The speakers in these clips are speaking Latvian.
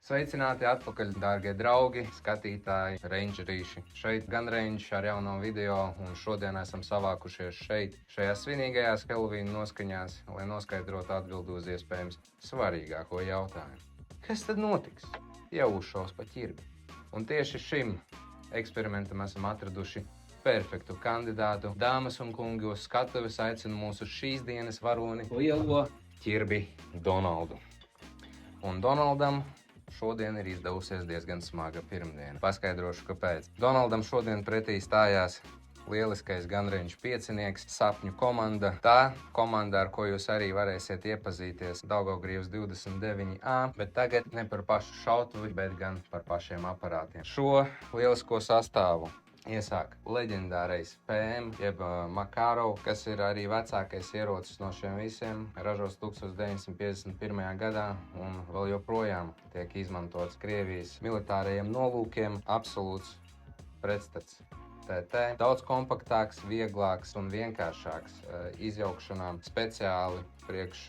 Sveicināti atpakaļ, dārgie draugi, skatītāji, rangerīši. Šeit gan range ar jauno video, un šodien esam savākušies šeit, šajās svinīgajās Helovīna noskaņās, lai noskaidrotu atbildi uz iespējams svarīgāko jautājumu. Kas tad notiks, ja uzšaus pa ķirbi? Un tieši šim eksperimentam esam atraduši perfektu kandidātu. Dāmas un kungi, uz skatuves aicinu mūsu šīs dienas varoni, lielo ķirbi Donaldu. Un Donaldam šodien ir izdevusies diezgan smaga pirmdiena. Paskaidrošu, kāpēc. Donaldam šodien pretī stājās lieliskais ganreņš piecinieks, sapņu komanda. Tā komanda, ar ko jūs arī varēsiet iepazīties Daugavgrīvas 29A, bet tagad ne par pašu šautuvi, bet gan par pašiem aparātiem. Šo lielisko sastāvu iesāk leģendārais PM, jeb Makarov, kas ir arī vecākais ierocis no šiem visiem, ražots 1951. gadā un vēl joprojām tiek izmantots Krievijas militārajiem nolūkiem. Absolūts pretstats TT. Daudz kompaktāks, vieglāks un vienkāršāks izjaukšanām speciāli priekš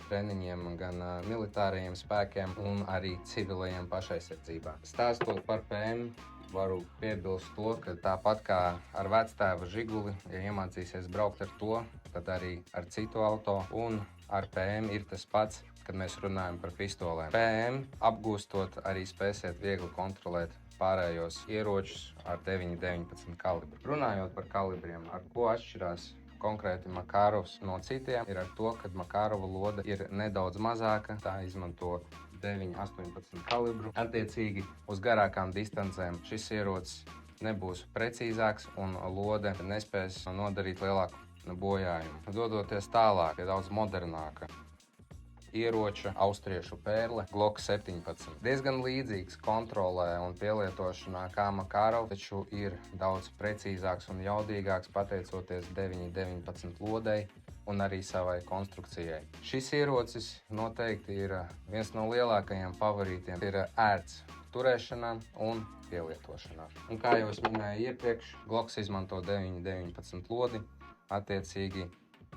treniņiem gan militārajiem spēkiem un arī civilajiem pašaizsardzībā. Stāstot par PM, varu piebilst to, ka tāpat kā ar vectēva Žiguli, ja iemācīsies braukt ar to, tad arī ar citu auto, un ar PM ir tas pats, kad mēs runājam par pistolēm. PM apgūstot arī spēsiet viegli kontrolēt pārējos ieročus ar 9,19 kalibru. Runājot par kalibriem, ar ko atšķirās konkrēti Makarovs no citiem, ir ar to, ka Makarova loda ir nedaudz mazāka, tā izmanto 9,18 kalibru. Attiecīgi uz garākām distancēm šis ierocis nebūs precīzāks un lode nespēs nodarīt lielāku bojājumu. Dodoties tālāk, ir daudz modernāka ieroča austriešu pērle Glock 17. Diezgan līdzīgs kontrolē un pielietošanā kā Makarov, taču ir daudz precīzāks un jaudīgāks pateicoties 9,19 lodei un arī savai konstrukcijai. Šis ierocis noteikti ir viens no lielākajiem favorītiem. Ir ērts turēšanā un pielietošanā. Un kā jau es minēju iepriekš, Glocks izmanto 9,19 lodi. Attiecīgi,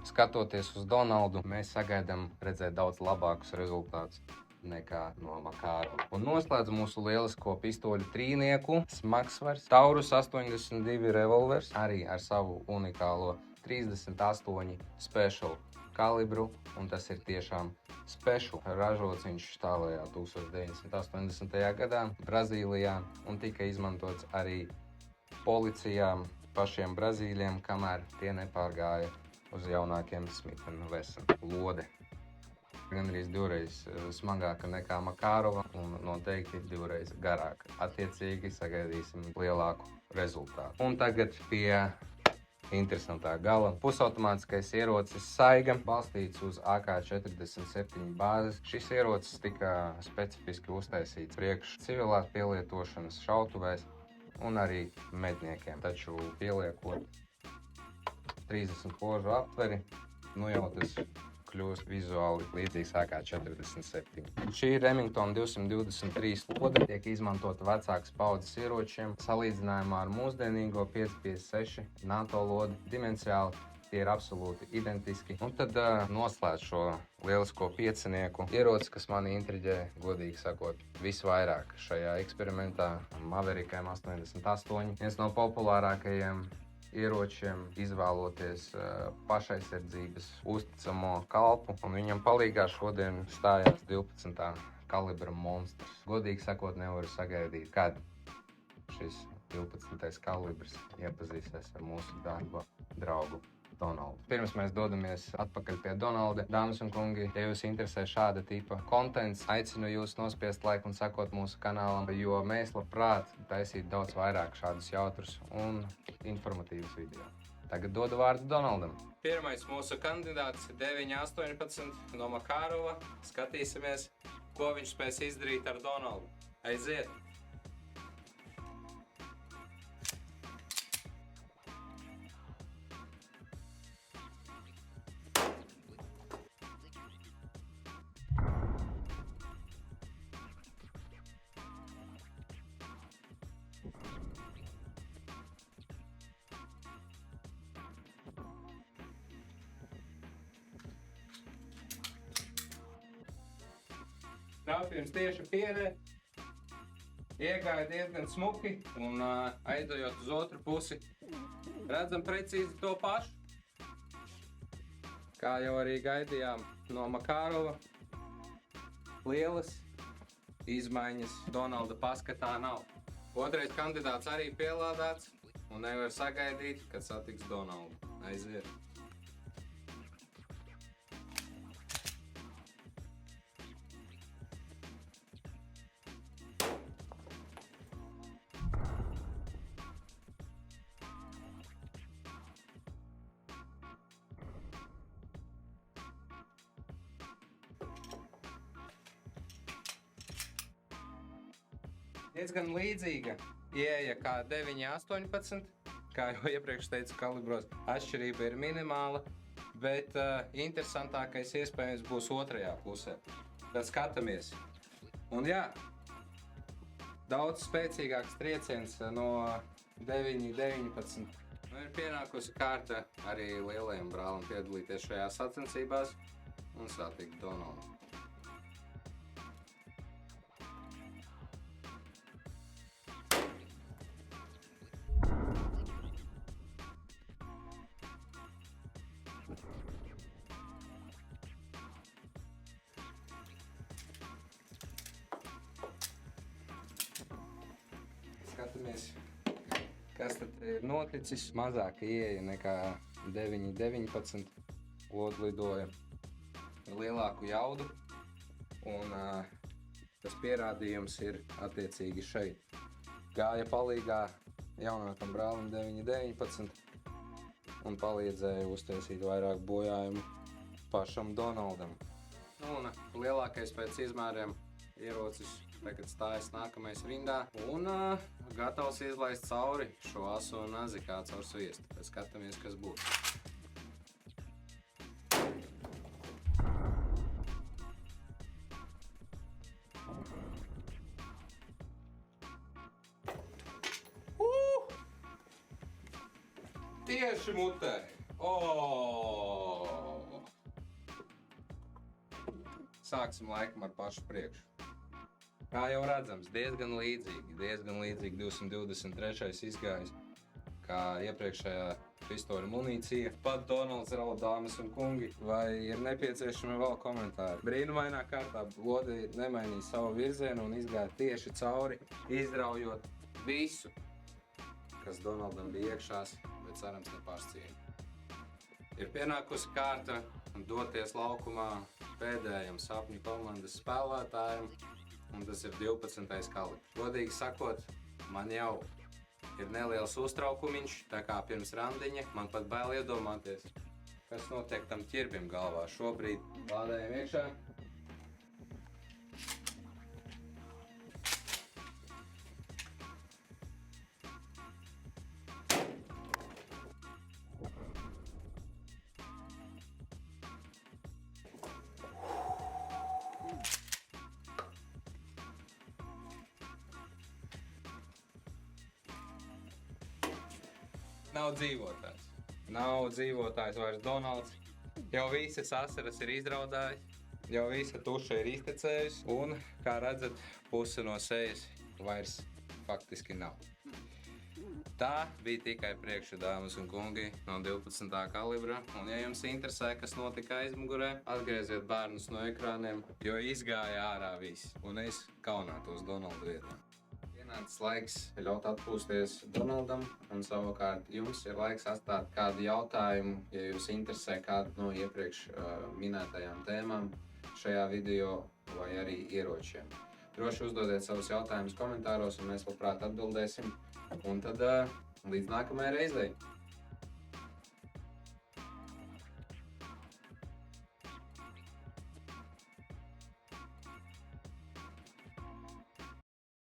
skatoties uz Donaldu, mēs sagaidām redzēt daudz labākus rezultātus nekā no Makarova. Un noslēdz mūsu lielisko pistoļu trīnieku smagsvars Taurus 82 revolvers, arī ar savu unikālo 38 special kalibru, un tas ir tiešām special. Ražots viņš tālajā 1980. gadā Brazīlijā un tika izmantots arī policijām, pašiem Brazīļiem, kamēr tie nepārgāja uz jaunākiem Smith & Wesson. Lode gan arī divreiz smagāka nekā Makarova un noteikti divreiz garāka. Attiecīgi sagaidīsim lielāku rezultātu. Un tagad pie interesantā gala. Pusautomātiskais ierocis Saiga, balstīts uz AK-47 bāzes. Šis ierocis tika specifiski uztaisīts priekš civilās pielietošanas šautuvēs un arī medniekiem. Taču pieliekot 30 požu aptveri, nu jau tas kļūst vizuāli līdzīgs AK-47. Šī Remington 223 lode tiek izmantota vecākas paudzes ieročiem. Salīdzinājumā ar mūsdienīgo 5,56 NATO lodi dimensiāli tie ir absolūti identiski. Un tad noslēdz šo lielisko piecinieku ieroci, kas mani intriģē, godīgi sakot, visvairāk šajā eksperimentā. Maverick M88, viens no populārākajiem ieročiem, izvēloties pašaizsardzības uzticamo kalpu, un viņam palīgā šodien stājās 12. kalibra monstrs. Godīgi sakot, nevaru sagaidīt, kad šis 12. kalibrs iepazīsies ar mūsu darba draugu Donaldu. Pirms mēs dodamies atpakaļ pie Donalda, dāmas un kungi, ja jūs interesē šāda tipa kontents, aicinu jūs nospiest laiku un sekot mūsu kanālam, jo mēs labprāt taisītu daudz vairāk šādus jautrus un informatīvus video. Tagad dodu vārdu Donaldam. Pirmais mūsu kandidāts ir 9,18 no Makarova. Skatīsimies, ko viņš spēs izdarīt ar Donaldu. Aiziet! Trāpījums tieši pierē, Iegāja diezgan smuki un aizejot uz otru pusi, redzam precīzi to pašu. Kā jau arī gaidījām no Makarova, lielas izmaiņas Donalda paskatā nav. Otrais kandidāts arī pielādēts un nevar sagaidīt, kad satiks Donaldu. Aiziet! Diezgan līdzīga ieeja kā 9.18, kā jau iepriekš teicu kalibros. Atšķirība ir minimāla, bet interesantākais iespējams būs otrajā pusē. Tad skatāmies. Un jā, daudz spēcīgāks trieciens no 9.19. Ir pienākusi kārta arī lielajam brālim piedalīties šajās sacensībās un satikt Donaldu. Skatāmies, kas tad ir noticis. Mazāk ieeja nekā 9.19. Lodu lidoja lielāku jaudu, un tas pierādījums ir attiecīgi šeit. Gāja palīgā jaunākam brālim 9.19 un palīdzēja uztaisīt vairāk bojājumu pašam Donaldam. Un lielākais pēc izmēriem ierocis tagad stājas nākamais rindā un gatavs izlaist cauri šo aso nazi kā caur sviestu. Tad skatāmies, kas būs. Tieši mutē! Sāksim laikam ar pašu priekšu. Kā jau redzams, diezgan līdzīgi 223. izgājis, kā iepriekšējā pistoļu munīcija. Pat Donalds raud, dāmas un kungi, vai ir nepieciešami vēl komentāri? Brīnumainā kārtā lode nemainīja savu virzienu un izgāja tieši cauri, izraujot visu, kas Donaldam bija iekšās, bet cerams nepārscieni. Ir pienākusi kārta doties laukumā pēdējam sapņu komandas spēlētājam, un tas ir 12. kalibrs. Godīgi sakot, man jau ir neliels uztraukumiņš, tā kā pirms randiņa man pat bail iedomāties, kas notiek tam ķirbim galvā. Šobrīd lādējam iekšā. Nav dzīvotājs. Nav dzīvotājs vairs Donalds. Jau visas asaras ir izraudājis, jau visa tuša ir iztecējusi un, kā redzat, puse no sejas vairs faktiski nav. Tā bija tikai priekša, dāmas un kungi, no 12. kalibra. Un, ja jums interesē, kas notika aizmugurē, atgrieziet bērnus no ekrāniem, jo izgāja ārā viss. Un es kaunātos Donalda vietā. Pienācis laiks ļaut atpūsties Donaldam, un savukārt jums ir laiks atstāt kādu jautājumu, ja jūs interesē kādu no iepriekš minētajām tēmām šajā video vai arī ieročiem. Droši uzdodiet savus jautājumus komentāros, un mēs labprāt atbildēsim. Un tad līdz nākamajai reizei!